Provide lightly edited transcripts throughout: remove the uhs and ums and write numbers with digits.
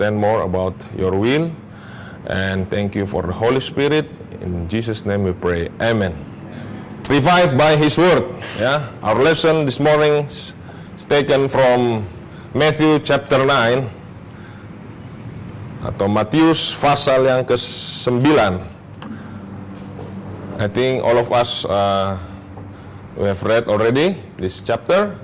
understand more about your will. And thank you for the Holy Spirit. In Jesus' name we pray. Amen. Revived by His Word. Ya, our lesson this morning is taken from Matthew chapter 9 atau Matius pasal yang ke-9. I think all of us we have read already this chapter.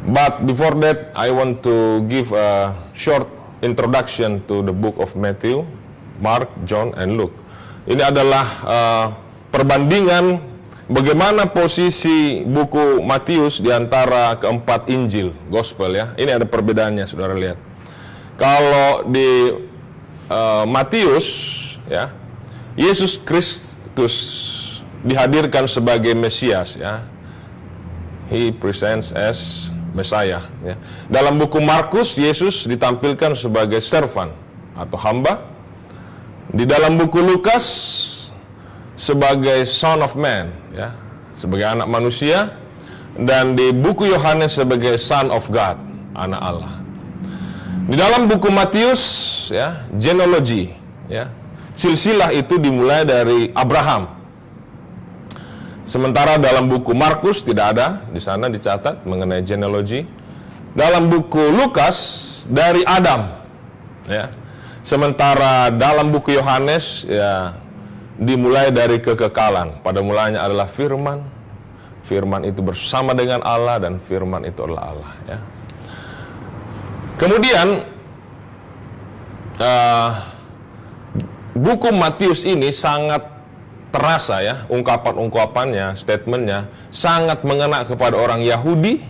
But before that, I want to give a short introduction to the book of Matthew, Mark, John, and Luke. Ini adalah perbandingan bagaimana posisi buku Matius di antara keempat Injil, Gospel ya. Ini ada perbedaannya, saudara lihat. Kalau di Matius ya, Yesus Kristus dihadirkan sebagai Mesias ya. He presents as Messiah ya. Dalam buku Markus, Yesus ditampilkan sebagai servant atau hamba. Di dalam buku Lukas sebagai Son of Man ya, sebagai anak manusia, dan di buku Yohanes sebagai Son of God, anak Allah. Di dalam buku Matius ya, genealogy ya, silsilah itu dimulai dari Abraham. Sementara dalam buku Markus tidak ada di sana dicatat mengenai genealogy. Dalam buku Lukas dari Adam ya. Sementara dalam buku Yohanes ya dimulai dari kekekalan. Pada mulanya adalah firman. Firman itu bersama dengan Allah dan firman itu adalah Allah ya. Kemudian buku Matius ini sangat terasa ya, ungkapan-ungkapannya, statementnya sangat mengena kepada orang Yahudi,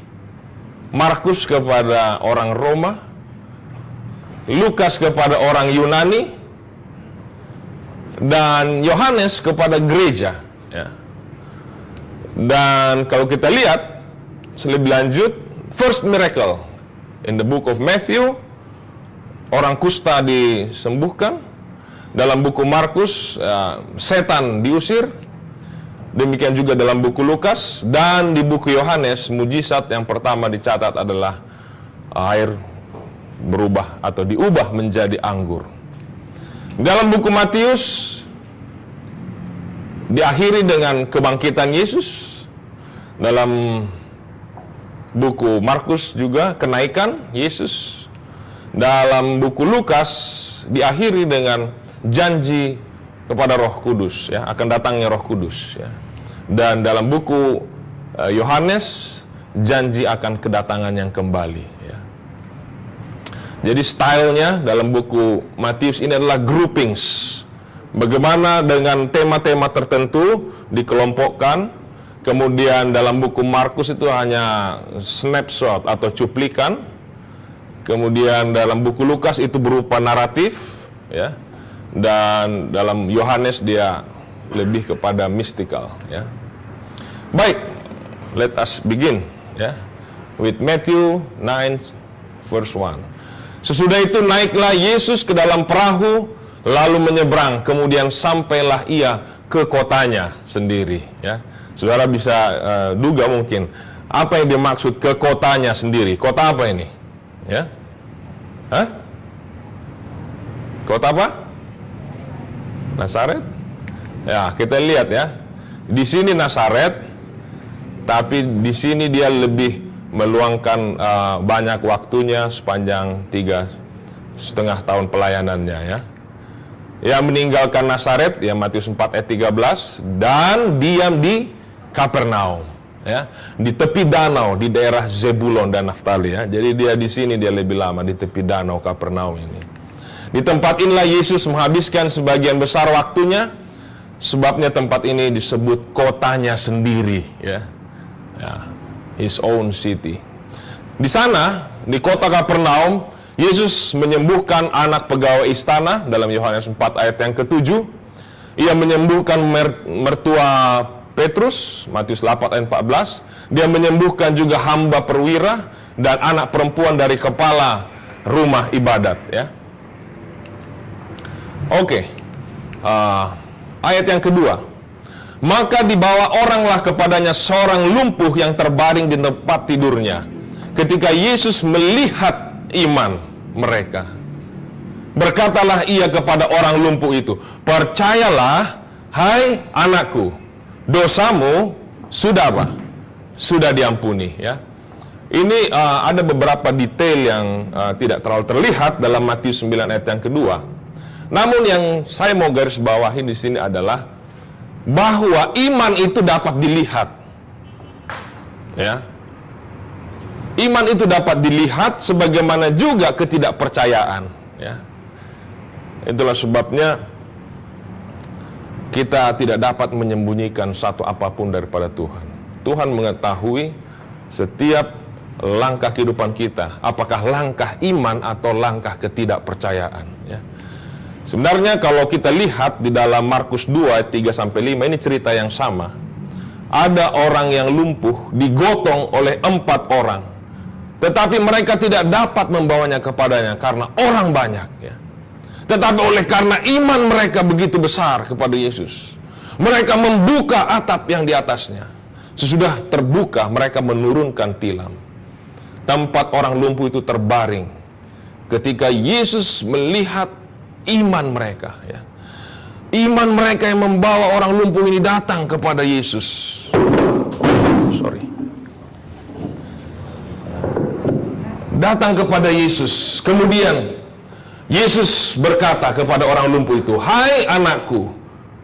Markus kepada orang Roma, Lukas kepada orang Yunani, dan Yohanes kepada gereja ya. Dan kalau kita lihat lebih lanjut, first miracle in the book of Matthew, orang kusta disembuhkan. Dalam buku Markus, setan diusir. Demikian juga dalam buku Lukas. Dan di buku Yohanes, mujizat yang pertama dicatat adalah air berubah atau diubah menjadi anggur. Dalam buku Matius, diakhiri dengan kebangkitan Yesus. Dalam buku Markus juga kenaikan Yesus. Dalam buku Lukas, diakhiri dengan janji kepada Roh Kudus ya, akan datangnya Roh Kudus ya. Dan dalam buku Yohanes janji akan kedatangan yang kembali ya. Jadi stylenya dalam buku Matius ini adalah groupings. Bagaimana dengan tema-tema tertentu dikelompokkan. Kemudian dalam buku Markus itu hanya snapshot atau cuplikan. Kemudian dalam buku Lukas itu berupa naratif ya. Dan dalam Yohanes dia lebih kepada mystical ya. Baik, let us begin ya with Matthew 9 verse 1. Sesudah itu naiklah Yesus ke dalam perahu lalu menyeberang, kemudian sampailah ia ke kotanya sendiri ya. Saudara bisa duga mungkin apa yang dimaksud ke kotanya sendiri. Kota apa ini? Ya. Hah? Kota apa? Nazaret? Ya, kita lihat ya. Di sini Nazaret, tapi di sini dia lebih meluangkan banyak waktunya sepanjang 3,5 tahun pelayanannya ya. Yang meninggalkan Nazaret, ya Matius 4 ayat 13, dan diam di Kapernaum ya, di tepi danau di daerah Zebulon dan Naftali ya. Jadi dia di sini dia lebih lama di tepi danau Kapernaum ini. Di tempat inilah Yesus menghabiskan sebagian besar waktunya, sebabnya tempat ini disebut kotanya sendiri ya. Ya, his own city. Di sana, di kota Kapernaum, Yesus menyembuhkan anak pegawai istana dalam Yohanes 4 ayat yang ke-7. Ia menyembuhkan mertua Petrus, Matius 8 ayat 14. Dia menyembuhkan juga hamba perwira dan anak perempuan dari kepala rumah ibadat ya. Oke, ayat yang kedua. Maka dibawa oranglah kepadanya seorang lumpuh yang terbaring di tempat tidurnya. Ketika Yesus melihat iman mereka. Berkatalah ia kepada orang lumpuh itu, percayalah, hai anakku, dosamu sudah apa? Sudah diampuni. Ya. Ini ada beberapa detail yang tidak terlalu terlihat dalam Matius 9 ayat yang kedua. Namun yang saya mau garis bawahi di sini adalah bahwa iman itu dapat dilihat. Ya. Iman itu dapat dilihat sebagaimana juga ketidakpercayaan. Ya. Itulah sebabnya kita tidak dapat menyembunyikan satu apapun daripada Tuhan. Tuhan mengetahui setiap langkah kehidupan kita, apakah langkah iman atau langkah ketidakpercayaan. Ya. Sebenarnya kalau kita lihat di dalam Markus 2 ayat 3-5, ini cerita yang sama. Ada orang yang lumpuh digotong oleh 4 orang, tetapi mereka tidak dapat membawanya kepadanya karena orang banyak. Ya. Tetapi oleh karena iman mereka begitu besar kepada Yesus, mereka membuka atap yang di atasnya. Sesudah terbuka, mereka menurunkan tilam. Tempat orang lumpuh itu terbaring. Ketika Yesus melihat iman mereka, ya. Iman mereka yang membawa orang lumpuh ini datang kepada Yesus. Datang kepada Yesus. Kemudian Yesus berkata kepada orang lumpuh itu, hai anakku,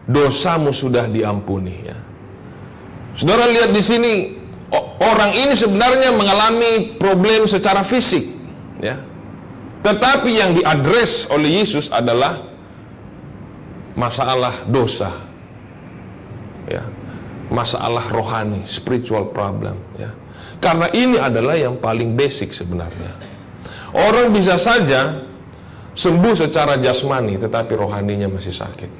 dosamu sudah diampuni. Ya. Saudara lihat di sini, orang ini sebenarnya mengalami problem secara fisik, ya. Tetapi yang diadres oleh Yesus adalah masalah dosa, ya, masalah rohani, spiritual problem, ya. Karena ini adalah yang paling basic sebenarnya. Orang bisa saja sembuh secara jasmani, tetapi rohaninya masih sakit.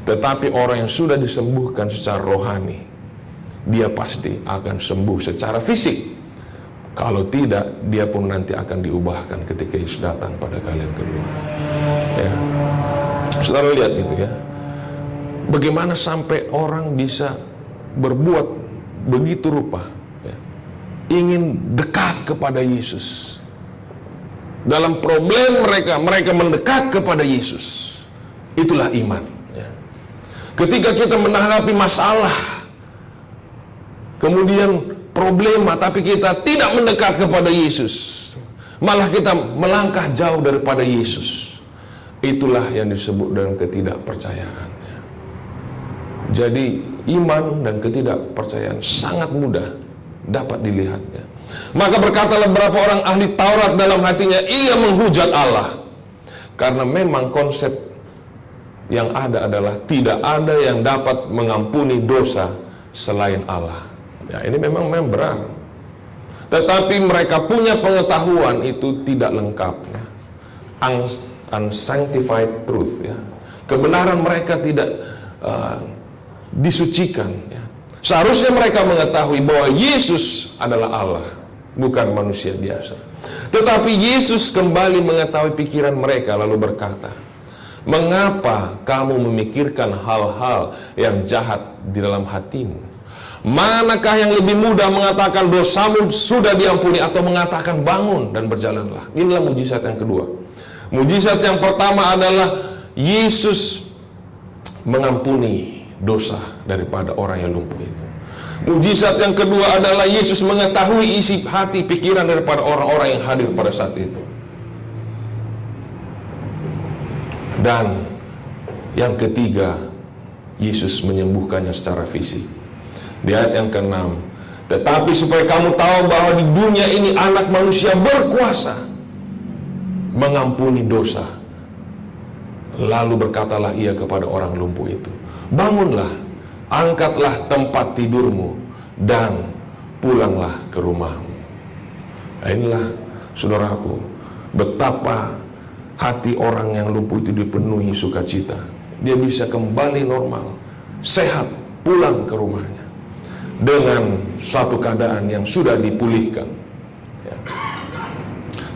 Tetapi orang yang sudah disembuhkan secara rohani, dia pasti akan sembuh secara fisik. Kalau tidak, dia pun nanti akan diubahkan ketika Yesus datang pada kali yang kedua. Ya. Saudara lihat itu, ya. Bagaimana sampai orang bisa berbuat begitu rupa, ya. Ingin dekat kepada Yesus. Dalam problem mereka mendekat kepada Yesus. Itulah iman. Ya. Ketika kita menghadapi masalah, kemudian problema, tapi kita tidak mendekat kepada Yesus, malah kita melangkah jauh daripada Yesus. Itulah yang disebut dengan ketidakpercayaan. Jadi iman dan ketidakpercayaan sangat mudah dapat dilihatnya. Maka berkatalah beberapa orang ahli Taurat dalam hatinya, ia menghujat Allah. Karena memang konsep yang ada adalah tidak ada yang dapat mengampuni dosa selain Allah. Ya, ini memang berat. Tetapi mereka punya pengetahuan itu tidak lengkap, ya. Unsanctified truth, ya. Kebenaran mereka tidak disucikan, ya. Seharusnya mereka mengetahui bahwa Yesus adalah Allah, bukan manusia biasa. Tetapi Yesus kembali mengetahui pikiran mereka lalu berkata, mengapa kamu memikirkan hal-hal yang jahat di dalam hatimu? Manakah yang lebih mudah mengatakan dosamu sudah diampuni, atau mengatakan bangun dan berjalanlah? Inilah mujizat yang kedua. Mujizat yang pertama adalah Yesus mengampuni dosa daripada orang yang lumpuh itu. Mujizat yang kedua adalah Yesus mengetahui isi hati pikiran daripada orang-orang yang hadir pada saat itu. Dan yang ketiga, Yesus menyembuhkannya secara fisik. Di ayat yang ke-6, tetapi supaya kamu tahu bahwa di dunia ini anak manusia berkuasa mengampuni dosa. Lalu berkatalah ia kepada orang lumpuh itu, bangunlah, angkatlah tempat tidurmu, dan pulanglah ke rumahmu. Nah, inilah saudaraku, betapa hati orang yang lumpuh itu dipenuhi sukacita. Dia bisa kembali normal, sehat, pulang ke rumahnya dengan suatu keadaan yang sudah dipulihkan, ya.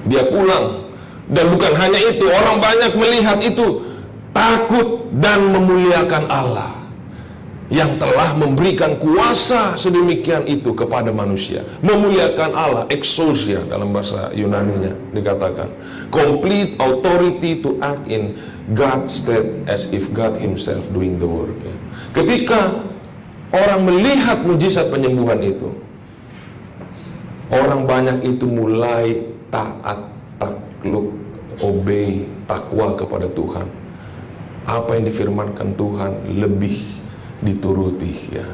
Dia pulang, dan bukan hanya itu, orang banyak melihat itu takut dan memuliakan Allah. yang telah memberikan kuasa sedemikian itu kepada manusia, memuliakan Allah, exousia dalam bahasa Yunaninya dikatakan, complete authority to act in God's stead as if God himself doing the work. Ketika orang melihat mujizat penyembuhan itu, orang banyak itu mulai taat, takluk, obey, takwa kepada Tuhan. Apa yang difirmankan Tuhan lebih dituruti, ya.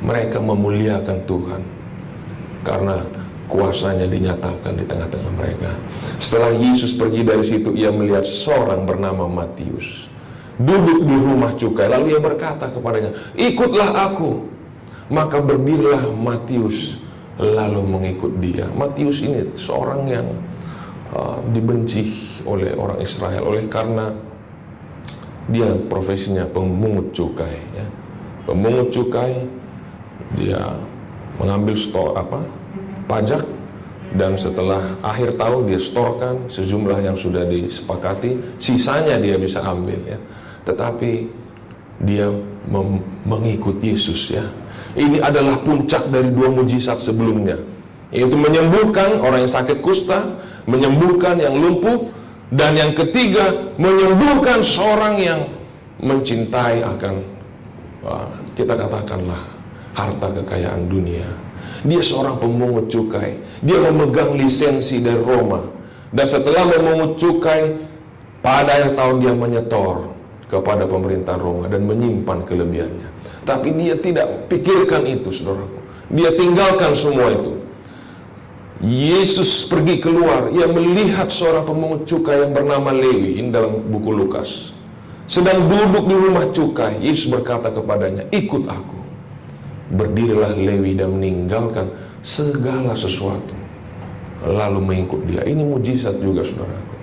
Mereka memuliakan Tuhan karena kuasanya dinyatakan di tengah-tengah mereka. Setelah Yesus pergi dari situ, ia melihat seorang bernama Matius duduk di rumah cukai. Lalu ia berkata kepadanya, ikutlah aku. Maka berdirilah Matius lalu mengikut dia. Matius ini seorang yang dibenci oleh orang Israel oleh karena dia profesinya pemungut cukai, ya. Pemungut cukai, dia mengambil pajak, dan setelah akhir tahun dia setorkan sejumlah yang sudah disepakati, sisanya dia bisa ambil, ya. Tetapi dia mengikut Yesus, ya. Ini adalah puncak dari dua mujizat sebelumnya, yaitu menyembuhkan orang yang sakit kusta, menyembuhkan yang lumpuh, dan yang ketiga menyembuhkan seorang yang mencintai akan kita katakanlah harta kekayaan dunia. Dia seorang pemungut cukai, dia memegang lisensi dari Roma, dan setelah memungut cukai pada akhir tahun dia menyetor kepada pemerintahan Roma dan menyimpan kelebihannya. Tapi dia tidak pikirkan itu, saudaraku. Dia tinggalkan semua itu. Yesus pergi keluar, ia melihat seorang pemungut cukai yang bernama Lewi, ini dalam buku Lukas, sedang duduk di rumah cukai. Yesus berkata kepadanya, ikut aku. Berdirilah Lewi dan meninggalkan segala sesuatu, lalu mengikut dia. Ini mujizat juga, saudaraku.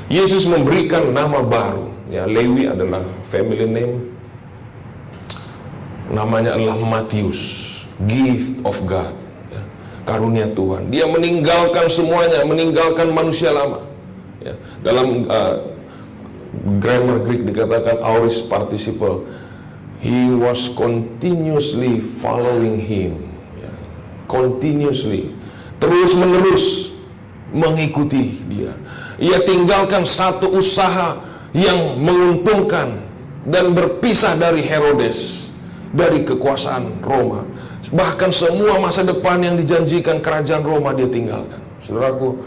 Yesus memberikan nama baru, ya. Lewi adalah family name, namanya adalah Matius, gift of God, ya. Karunia Tuhan. Dia meninggalkan semuanya, meninggalkan manusia lama, ya. Dalam grammar Greek dikatakan aorist participle. He was continuously following him, ya. Continuously, terus menerus mengikuti dia. Ia tinggalkan satu usaha yang menguntungkan dan berpisah dari Herodes, dari kekuasaan Roma. Bahkan semua masa depan yang dijanjikan kerajaan Roma dia tinggalkan. Saudaraku,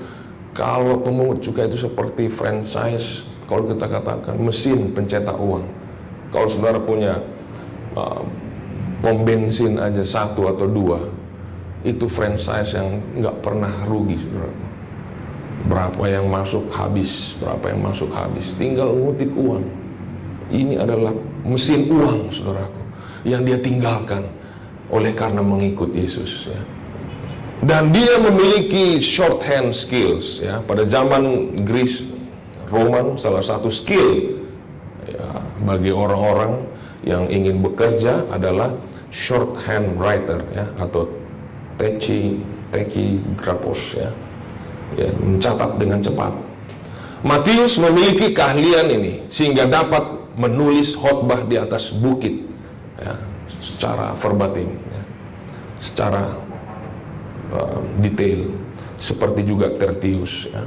kalau pemungut cukai itu seperti franchise, kalau kita katakan mesin pencetak uang. Kalau saudara punya pom bensin aja 1 atau 2, itu franchise yang nggak pernah rugi, saudaraku. Berapa yang masuk habis, berapa yang masuk habis, tinggal ngutip uang. Ini adalah mesin uang, saudaraku, yang dia tinggalkan oleh karena mengikut Yesus, ya. Dan dia memiliki shorthand skills, ya. Pada zaman Greece Roman, salah satu skill, ya, bagi orang-orang yang ingin bekerja adalah shorthand writer, ya, atau tachygraphos, ya, mencatat dengan cepat. Matius memiliki keahlian ini sehingga dapat menulis khotbah di atas bukit, ya, secara verbatim, ya, secara detail, seperti juga Tertius, ya.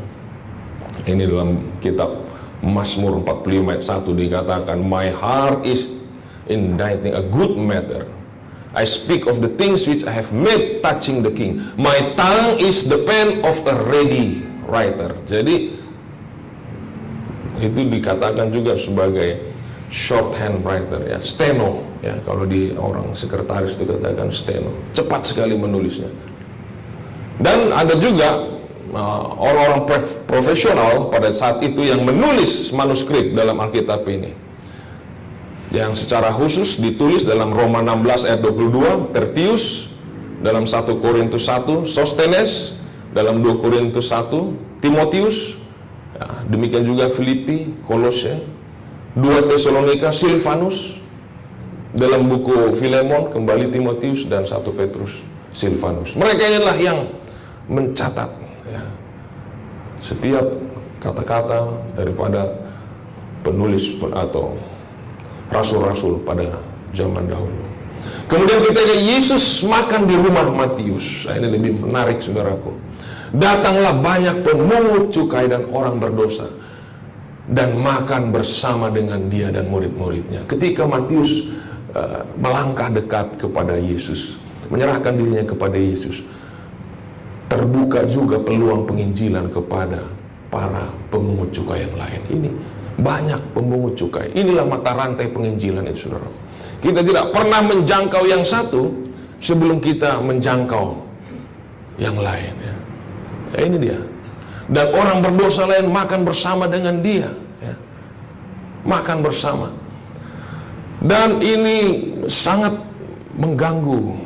Ini dalam kitab Mazmur 45 ayat 1 dikatakan, my heart is inditing a good matter. I speak of the things which I have made touching the king. My tongue is the pen of a ready writer. Jadi itu dikatakan juga sebagai shorthand writer, ya, steno, ya. Kalau di orang sekretaris itu katakan steno. Cepat sekali menulisnya. Dan ada juga orang-orang profesional pada saat itu yang menulis manuskrip dalam Alkitab ini, yang secara khusus ditulis dalam Roma 16 ayat 22, Tertius, dalam 1 Korintus 1, Sostenes, dalam 2 Korintus 1, Timotius, ya, demikian juga Filipi, Kolose, 2 Tesalonika, Silvanus, dalam buku Filemon, kembali Timotius, dan 1 Petrus, Silvanus. Mereka inilah yang mencatat, ya, setiap kata-kata daripada penulis atau rasul-rasul pada zaman dahulu. Kemudian ketika Yesus makan di rumah Matius, ini lebih menarik saudaraku. Datanglah banyak pemungut cukai dan orang berdosa dan makan bersama dengan dia dan murid-muridnya. Ketika Matius melangkah dekat kepada Yesus, menyerahkan dirinya kepada Yesus, terbuka juga peluang penginjilan kepada para pemungut cukai yang lain. Ini banyak pemungut cukai. Inilah mata rantai penginjilan itu, saudara. Kita tidak pernah menjangkau yang satu sebelum kita menjangkau yang lain. Ya. Ini dia. Dan orang berdosa lain makan bersama dengan dia. Ya. Makan bersama. Dan ini sangat mengganggu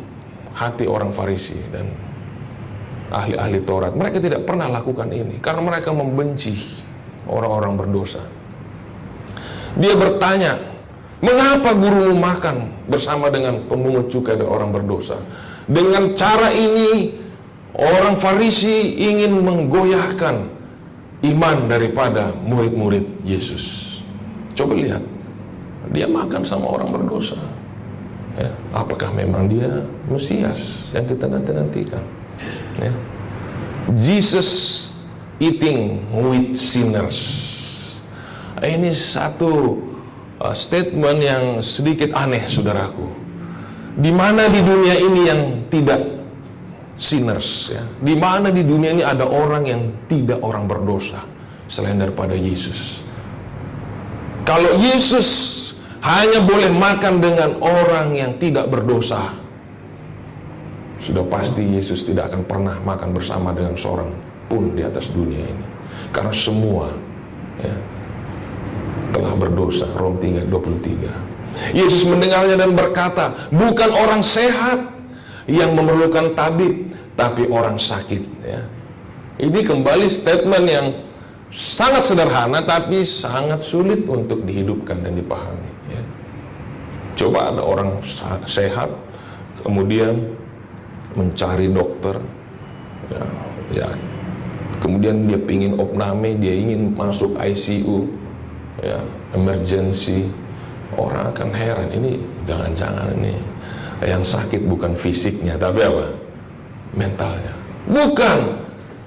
hati orang Farisi dan ahli-ahli Taurat. Mereka tidak pernah lakukan ini karena mereka membenci orang-orang berdosa. Dia bertanya, mengapa gurumu makan bersama dengan pemungut cukai dan orang berdosa? Dengan cara ini orang Farisi ingin menggoyahkan iman daripada murid-murid Yesus. Coba lihat, dia makan sama orang berdosa. Ya, apakah memang dia Mesias yang kita nanti-nantikan? Ya. Jesus eating with sinners. Ini satu statement yang sedikit aneh, saudaraku. Di mana di dunia ini yang tidak sinners? Ya? Di mana di dunia ini ada orang yang tidak orang berdosa selain daripada Yesus? Kalau Yesus hanya boleh makan dengan orang yang tidak berdosa, sudah pasti Yesus tidak akan pernah makan bersama dengan seorang pun di atas dunia ini. Karena semua ya, telah berdosa. Rom 3:23. Yesus mendengarnya dan berkata, bukan orang sehat yang memerlukan tabib, tapi orang sakit. Ya. Ini kembali statement yang sangat sederhana, tapi sangat sulit untuk dihidupkan dan dipahami. Ya. Coba ada orang sehat, kemudian mencari dokter, ya, kemudian dia pingin opname, dia ingin masuk ICU, ya, emergency. Orang akan heran, ini jangan-jangan ini yang sakit bukan fisiknya, tapi apa? Mentalnya. Bukan.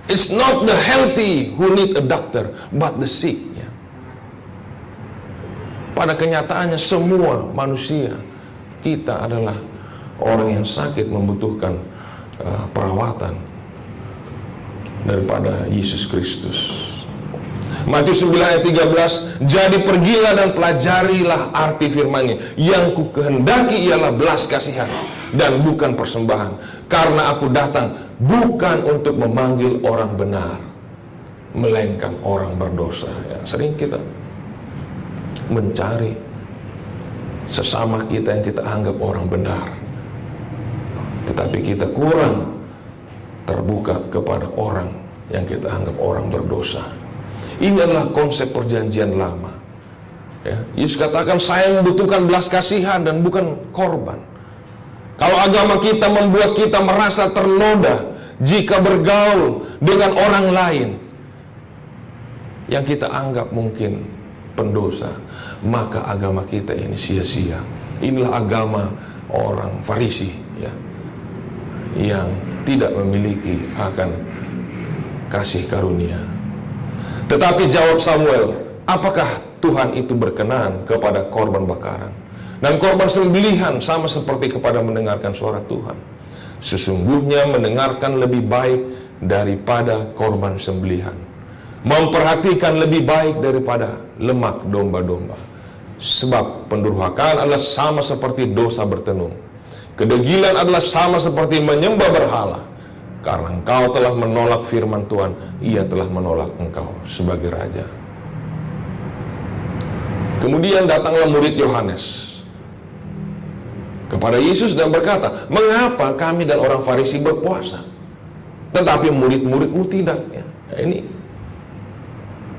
It's not the healthy who need a doctor, but the sick. Ya. Pada kenyataannya semua manusia kita adalah orang yang sakit membutuhkan perawatan daripada Yesus Kristus. Matius 9 ayat 13, jadi pergilah dan pelajarilah arti firman-Nya. Yang ku kehendaki ialah belas kasihan dan bukan persembahan, karena aku datang bukan untuk memanggil orang benar, melainkan orang berdosa. Ya, sering kita mencari sesama kita yang kita anggap orang benar, tetapi kita kurang terbuka kepada orang yang kita anggap orang berdosa. Ini adalah konsep perjanjian lama. Ya, Yesus katakan, saya membutuhkan belas kasihan dan bukan korban. Kalau agama kita membuat kita merasa ternoda jika bergaul dengan orang lain yang kita anggap mungkin pendosa, maka agama kita ini sia-sia. Inilah agama orang Farisi, ya, yang tidak memiliki akan kasih karunia. Tetapi jawab Samuel, apakah Tuhan itu berkenan kepada korban bakaran dan korban sembelihan sama seperti kepada mendengarkan suara Tuhan? Sesungguhnya mendengarkan lebih baik daripada korban sembelihan, memperhatikan lebih baik daripada lemak domba-domba. Sebab pendurhakaan adalah sama seperti dosa bertenung, kedegilan adalah sama seperti menyembah berhala. Karena engkau telah menolak firman Tuhan, ia telah menolak engkau sebagai raja. Kemudian datanglah murid Yohanes kepada Yesus dan berkata, mengapa kami dan orang Farisi berpuasa, tetapi murid-muridmu tidak? Ya, ini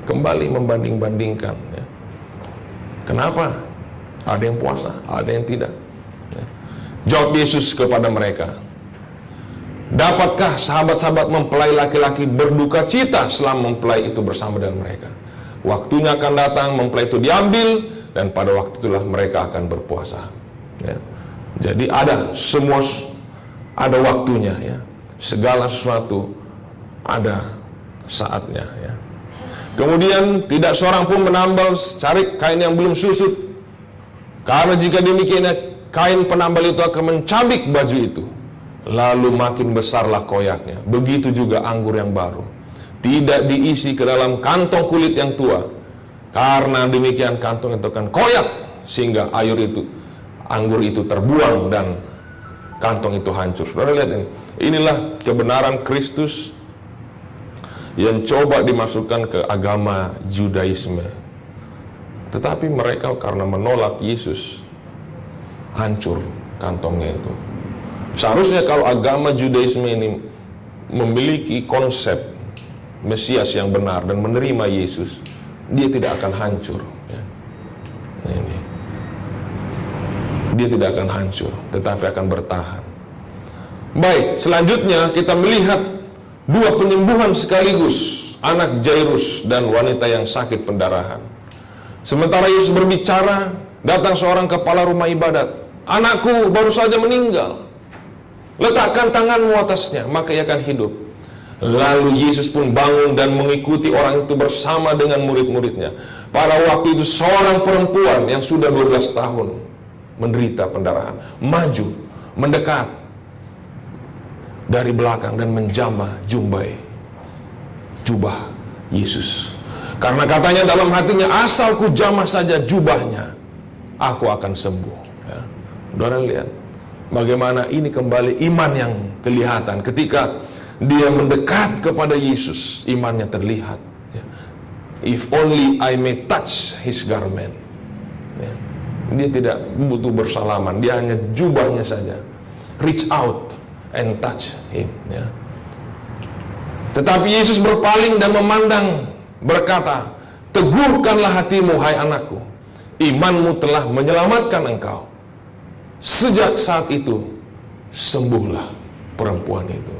kembali membanding-bandingkan. Ya. Kenapa ada yang puasa, ada yang tidak? Ya. Jawab Yesus kepada mereka, dapatkah sahabat-sahabat mempelai laki-laki berduka cita selama mempelai itu bersama dengan mereka? Waktunya akan datang, mempelai itu diambil, dan pada waktu itulah mereka akan berpuasa. Ya. Jadi ada waktunya ya. Segala sesuatu ada saatnya ya. Kemudian tidak seorang pun menambal cari kain yang belum susut, karena jika demikian kain penambal itu akan mencabik baju itu, lalu makin besarlah koyaknya. Begitu juga anggur yang baru tidak diisi ke dalam kantong kulit yang tua, karena demikian kantong itu akan koyak sehingga anggur itu terbuang dan kantong itu hancur. Saudara lihat ini, inilah kebenaran Kristus yang coba dimasukkan ke agama Judaisme. Tetapi mereka karena menolak Yesus, hancur kantongnya itu. Seharusnya kalau agama Judaisme ini memiliki konsep Mesias yang benar dan menerima Yesus, dia tidak akan hancur ya. Ini. Dia tidak akan hancur, tetapi akan bertahan. Baik, selanjutnya kita melihat dua penyembuhan sekaligus, anak Jairus dan wanita yang sakit pendarahan. Sementara Yesus berbicara, datang seorang kepala rumah ibadat. Anakku baru saja meninggal, letakkan tanganmu atasnya, maka ia akan hidup. Lalu Yesus pun bangun dan mengikuti orang itu bersama dengan murid-muridnya. Pada waktu itu seorang perempuan yang sudah 12 tahun menderita pendarahan maju, mendekat dari belakang dan menjamah jubah Yesus. Karena katanya dalam hatinya, asal ku jamah saja jubahnya, aku akan sembuh ya. Saudara lihat bagaimana ini kembali iman yang kelihatan. Ketika dia mendekat kepada Yesus, imannya terlihat ya. If only I may touch his garment ya. Dia tidak butuh bersalaman, dia hanya jubahnya saja. Reach out and touch him ya. Tetapi Yesus berpaling dan memandang, berkata, teguhkanlah hatimu hai anakku, imanmu telah menyelamatkan engkau. Sejak saat itu sembuhlah perempuan itu.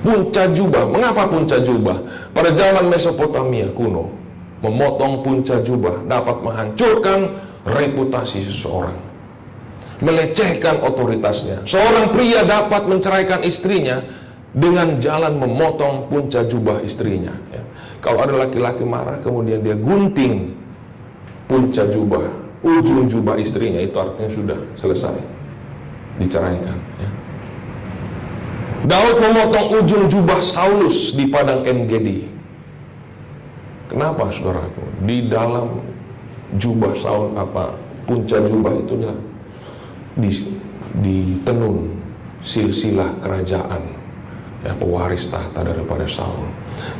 Punca jubah, mengapa punca jubah? Pada zaman Mesopotamia kuno, memotong punca jubah dapat menghancurkan reputasi seseorang, melecehkan otoritasnya. Seorang pria dapat menceraikan istrinya dengan jalan memotong punca jubah istrinya ya. Kalau ada laki-laki marah kemudian dia gunting punca jubah, ujung jubah istrinya, itu artinya sudah selesai, diceraikan ya. Daud memotong ujung jubah Saulus di padang En-Gedi. Kenapa saudaraku? Di dalam jubah Saul, punca jubah itunya ditenun silsilah kerajaan ya, pewaris tahta daripada Saul.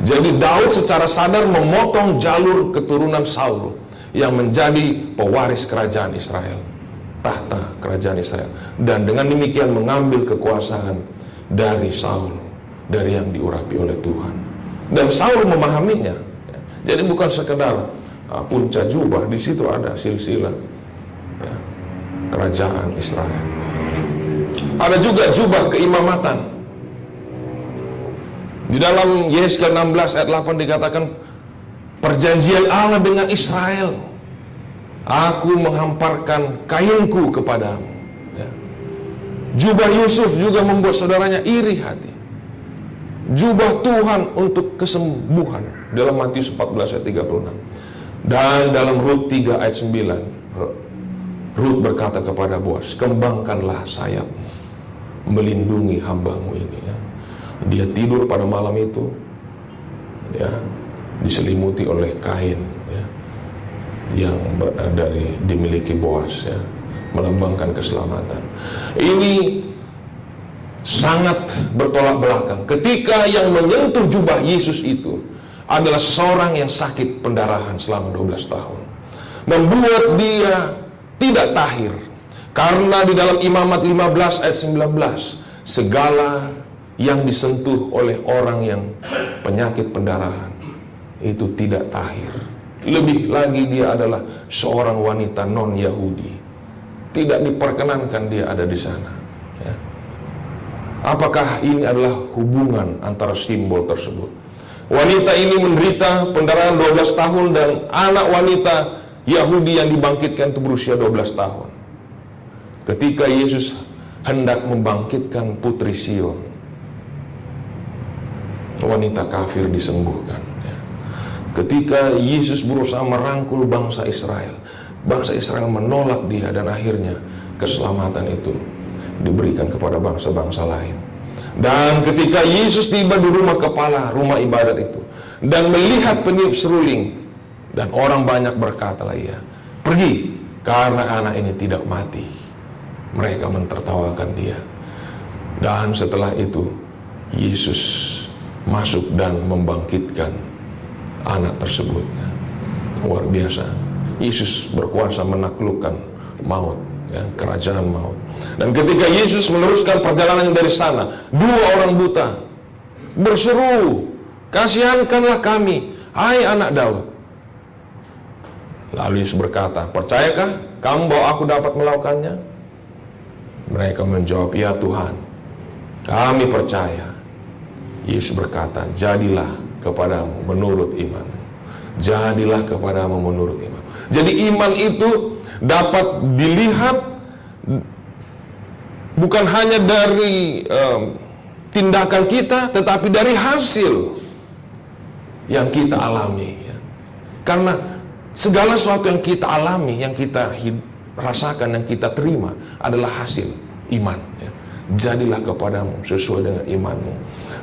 Jadi Daud secara sadar memotong jalur keturunan Saul yang menjadi pewaris kerajaan Israel, tahta kerajaan Israel, dan dengan demikian mengambil kekuasaan dari Saul, dari yang diurapi oleh Tuhan. Dan Saul memahaminya ya. Jadi bukan sekedar punca jubah, di situ ada silsilah ya, kerajaan Israel. Ada juga jubah keimamatan. Di dalam Yesaya 16 ayat 8 dikatakan, perjanjian Allah dengan Israel, aku menghamparkan kainku kepadamu ya. Jubah Yusuf juga membuat saudaranya iri hati. Jubah Tuhan untuk kesembuhan dalam Matius 14 ayat 36. Dan dalam Rut 3 ayat 9, Rut berkata kepada Boas, kembangkanlah sayapmu, melindungi hambamu ini ya. Dia tidur pada malam itu ya, diselimuti oleh kain ya, yang dimiliki Boas ya, melambangkan keselamatan. Ini sangat bertolak belakang. Ketika yang menyentuh jubah Yesus itu adalah seorang yang sakit pendarahan selama 12 tahun, membuat dia tidak tahir. Karena di dalam Imamat 15 ayat 19, segala yang disentuh oleh orang yang penyakit pendarahan itu tidak tahir. Lebih lagi dia adalah seorang wanita non-Yahudi, tidak diperkenankan dia ada di sana ya. Apakah ini adalah hubungan antara simbol tersebut? Wanita ini menderita pendarahan 12 tahun dan anak wanita Yahudi yang dibangkitkan itu berusia 12 tahun. ketika Yesus hendak membangkitkan Putri Sion, wanita kafir disembuhkan. Ketika Yesus berusaha merangkul bangsa Israel menolak dia, dan akhirnya keselamatan itu diberikan kepada bangsa-bangsa lain. Dan ketika Yesus tiba di rumah kepala rumah ibadat itu dan melihat peniup seruling, dan orang banyak berkata, "Ia pergi, karena anak ini tidak mati." Mereka mentertawakan dia. Dan setelah itu Yesus masuk dan membangkitkan anak tersebut. Luar biasa. Yesus berkuasa menaklukkan maut, kerajaan maut. Dan ketika Yesus meneruskan perjalanan dari sana, 2 orang buta berseru, "Kasihankanlah kami, hai anak Daud." Lalu Yesus berkata, "Percayakah kamu bahwa aku dapat melakukannya?" Mereka menjawab, "Ya Tuhan, kami percaya." Yesus berkata, "Jadilah kepadamu menurut iman." Jadilah kepadamu menurut iman. Jadi iman itu dapat dilihat bukan hanya dari tindakan kita, tetapi dari hasil yang kita alami. Karena segala sesuatu yang kita alami, yang kita rasakan, yang kita terima adalah hasil iman. Jadilah kepadamu sesuai dengan imanmu.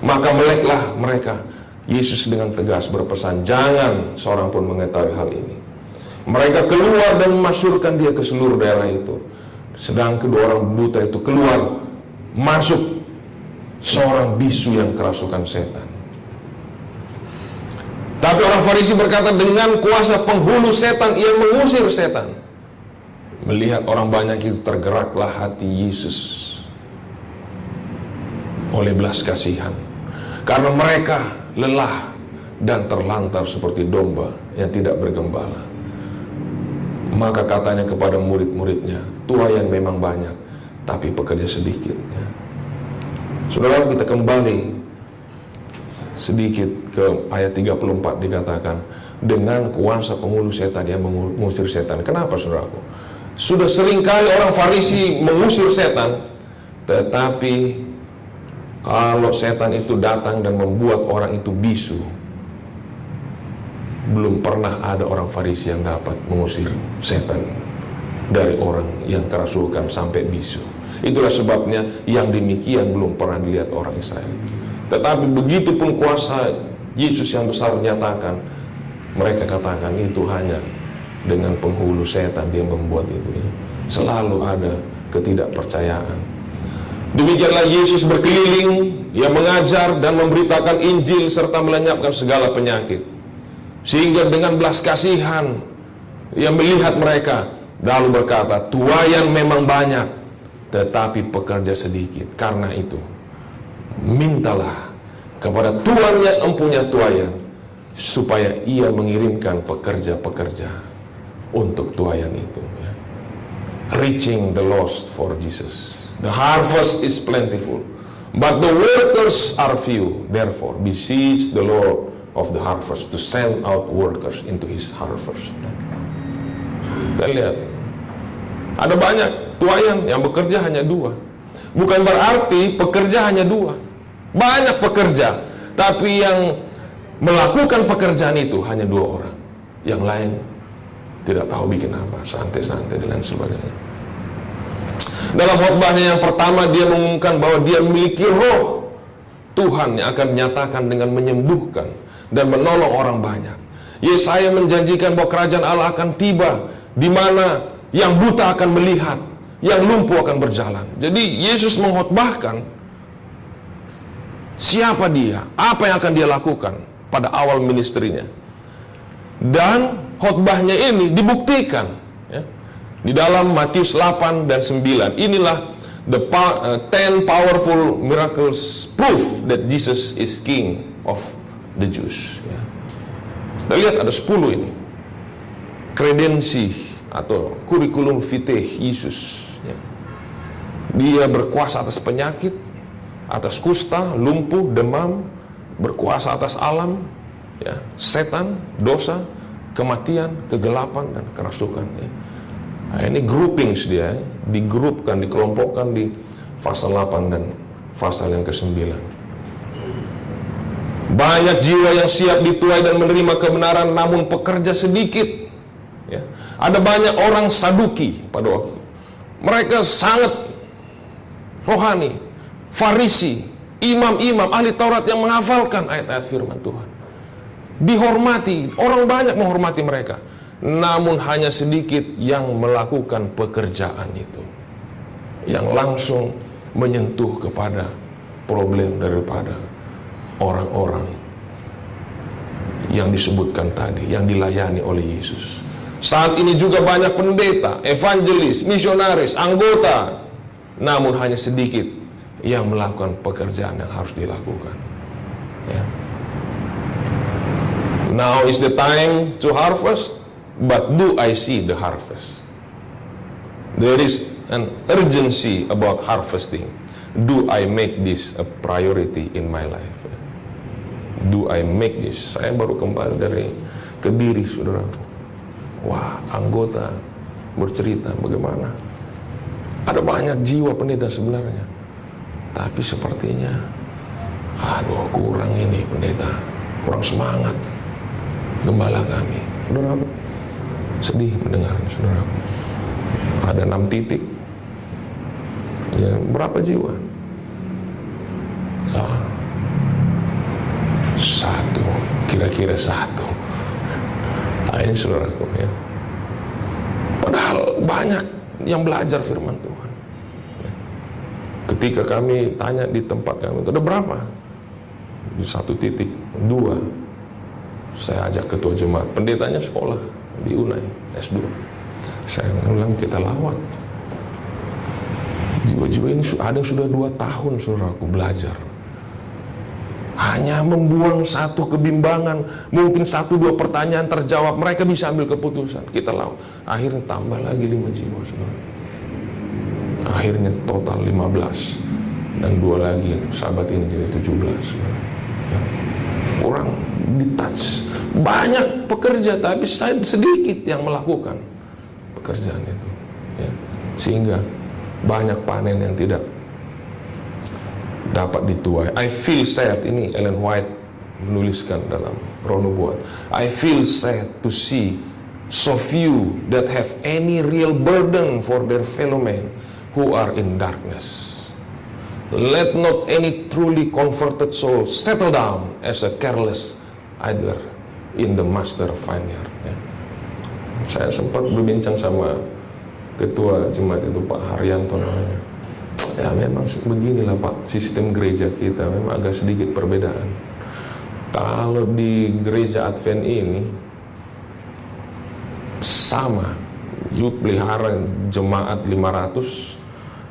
Maka meleklah mereka. Yesus dengan tegas berpesan, jangan seorang pun mengetahui hal ini. Mereka keluar dan memasyurkan dia ke seluruh daerah itu. Sedang kedua orang buta itu keluar, masuk seorang bisu yang kerasukan setan. Tapi orang Farisi berkata, dengan kuasa penghulu setan ia mengusir setan. Melihat orang banyak itu, tergeraklah hati Yesus oleh belas kasihan, karena mereka lelah dan terlantar seperti domba yang tidak bergembala. Maka katanya kepada murid-muridnya, tuayan memang banyak, tapi pekerja sedikit. Saudara, kita kembali sedikit ke ayat 34, dikatakan dengan kuasa penghulu setan dia mengusir setan. Kenapa, saudaraku? Sudah seringkali orang Farisi mengusir setan, tetapi kalau setan itu datang dan membuat orang itu bisu, belum pernah ada orang Farisi yang dapat mengusir setan dari orang yang kerasukan sampai bisu. Itulah sebabnya yang demikian belum pernah dilihat orang Israel. Tetapi begitu pun kuasa Yesus yang besar menyatakan, mereka katakan itu hanya dengan penghulu setan dia membuat itu. Selalu ada ketidakpercayaan. Demikianlah Yesus berkeliling, ia mengajar dan memberitakan Injil serta melenyapkan segala penyakit. Sehingga dengan belas kasihan ia melihat mereka, lalu berkata, tuayan memang banyak, tetapi pekerja sedikit. Karena itu, mintalah kepada Tuhan yang empunya tuayan, supaya ia mengirimkan pekerja-pekerja untuk tuayan itu. Reaching the lost for Jesus. The harvest is plentiful, but the workers are few. Therefore, beseech the Lord of the harvest to send out workers into his harvest. Kita lihat, ada banyak tuayan yang bekerja hanya 2. Bukan berarti pekerja hanya 2. Banyak pekerja, tapi yang melakukan pekerjaan itu hanya 2 orang. Yang lain tidak tahu bikin apa, santai-santai dan lain sebagainya. Dalam khotbahnya yang pertama, dia mengumumkan bahwa dia memiliki roh Tuhan yang akan menyatakan dengan menyembuhkan dan menolong orang banyak. Yesaya menjanjikan bahwa kerajaan Allah akan tiba, di mana yang buta akan melihat, yang lumpuh akan berjalan. Jadi Yesus mengkhotbahkan siapa dia, apa yang akan dia lakukan pada awal ministrinya. Dan khotbahnya ini dibuktikan di dalam Matius 8 dan 9. Inilah the 10 powerful miracles proof that Jesus is King of the Jews. Kita lihat ada 10 ini kredensi atau kurikulum vitae Yesus. Dia berkuasa atas penyakit, atas kusta, lumpuh, demam, berkuasa atas alam, setan, dosa, kematian, kegelapan, dan kerasukan. Nah, ini groupings dia, digrupkan, dikelompokkan di pasal 8 dan pasal yang ke-9. Banyak jiwa yang siap dituai dan menerima kebenaran, namun pekerja sedikit. Ya. Ada banyak orang Saduki pada waktu itu. Mereka sangat rohani, Farisi, imam-imam, ahli Taurat yang menghafalkan ayat-ayat firman Tuhan. Dihormati, orang banyak menghormati mereka. Namun hanya sedikit yang melakukan pekerjaan itu, yang langsung menyentuh kepada problem daripada orang-orang yang disebutkan tadi, yang dilayani oleh Yesus. Saat ini juga banyak pendeta, evangelis, misionaris, anggota, namun hanya sedikit yang melakukan pekerjaan yang harus dilakukan. Ya. Now is the time to harvest, but do I see the harvest? There is an urgency about harvesting. Do I make this a priority in my life? Do I make this? Saya baru kembali dari Kediri, saudaraku. Wah, anggota bercerita bagaimana ada banyak jiwa pendeta sebenarnya, tapi sepertinya aduh kurang ini pendeta, kurang semangat gembala kami. Saudaraku, sedih mendengarnya, saudaraku. Ada 6 titik. Ya, berapa jiwa? Satu, kira-kira 1. Nah, ini saudaraku ya. Padahal banyak yang belajar firman Tuhan. Ya. Ketika kami tanya di tempat kami, itu ada berapa? Di 1 titik, 2. Saya ajak ketua jemaat, pendetanya sekolah di UNAI, S2. Saya bilang kita lawat. Jiwa-jiwa ini ada yang sudah 2 tahun saudaraku belajar. Hanya membuang 1 kebimbangan, mungkin 1-2 pertanyaan terjawab, mereka bisa ambil keputusan. Kita lawan. Akhirnya tambah lagi 5 jiwa, saudara. Akhirnya total 15 dan 2 lagi sahabat ini jadi 17. Saudara. Ya. Kurang di-touch. Banyak pekerja, tapi sedikit yang melakukan pekerjaan itu. Ya. Sehingga banyak panen yang tidak dapat dituai. I feel sad, ini Ellen White menuliskan dalam Roh Nubuat. I feel sad to see so few that have any real burden for their fellow men who are in darkness. Let not any truly converted soul settle down as a careless idler in the master vineyard. Ya. Saya sempat berbincang sama ketua jemaat itu, Pak Haryanto namanya. Ya memang beginilah Pak, sistem gereja kita memang agak sedikit perbedaan. Kalau di gereja Advent ini sama, you pelihara jemaat 500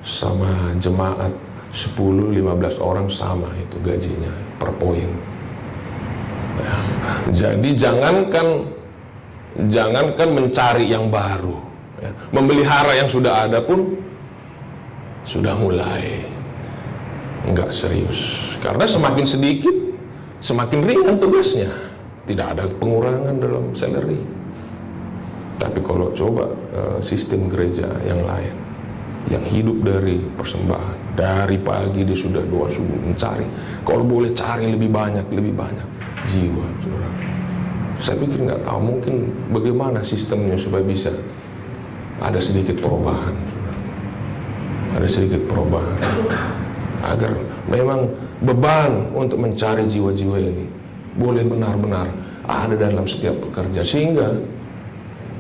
sama jemaat 10-15 orang sama itu gajinya per poin. Ya. Jadi jangankan mencari yang baru, ya. Memelihara yang sudah ada pun sudah mulai enggak serius, karena semakin sedikit semakin ringan tugasnya, tidak ada pengurangan dalam salary. Tapi kalau coba sistem gereja yang lain yang hidup dari persembahan, dari pagi dia sudah doa subuh mencari, kalau boleh cari lebih banyak jiwa, saudara. Saya pikir nggak tahu mungkin bagaimana sistemnya supaya bisa ada sedikit perubahan. Ada sedikit perubahan agar memang beban untuk mencari jiwa-jiwa ini boleh benar-benar ada dalam setiap pekerja, sehingga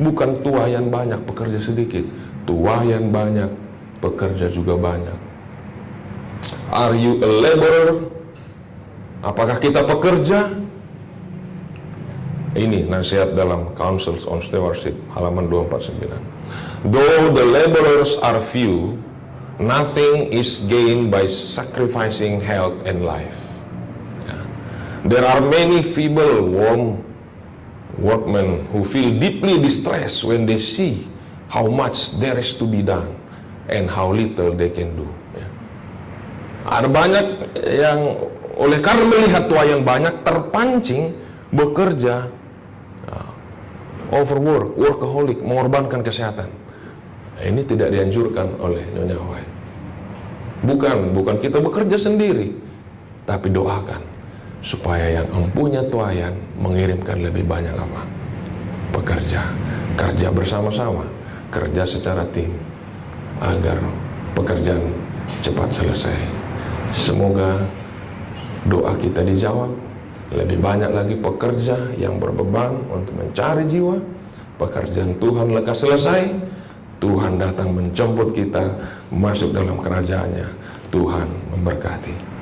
bukan tuayan banyak pekerja sedikit, tuayan banyak pekerja juga banyak. Are you a laborer? Apakah kita pekerja? Ini nasihat dalam Counsels on Stewardship halaman 249. Though the laborers are few, nothing is gained by sacrificing health and life. There are many feeble, warm workmen who feel deeply distressed when they see how much there is to be done and how little they can do. Ada banyak yang oleh karena melihat tuayan banyak terpancing bekerja, overwork, workaholic, mengorbankan kesehatan. Ini tidak dianjurkan oleh Nyonya White. Bukan kita bekerja sendiri, tapi doakan supaya yang empunya tuayan mengirimkan lebih banyak apa? Pekerja, kerja bersama-sama, kerja secara tim, agar pekerjaan cepat selesai. Semoga doa kita dijawab. Lebih banyak lagi pekerja yang berbeban untuk mencari jiwa. Pekerjaan Tuhan lekas selesai. Tuhan datang menjemput kita masuk dalam kerajaannya. Tuhan memberkati.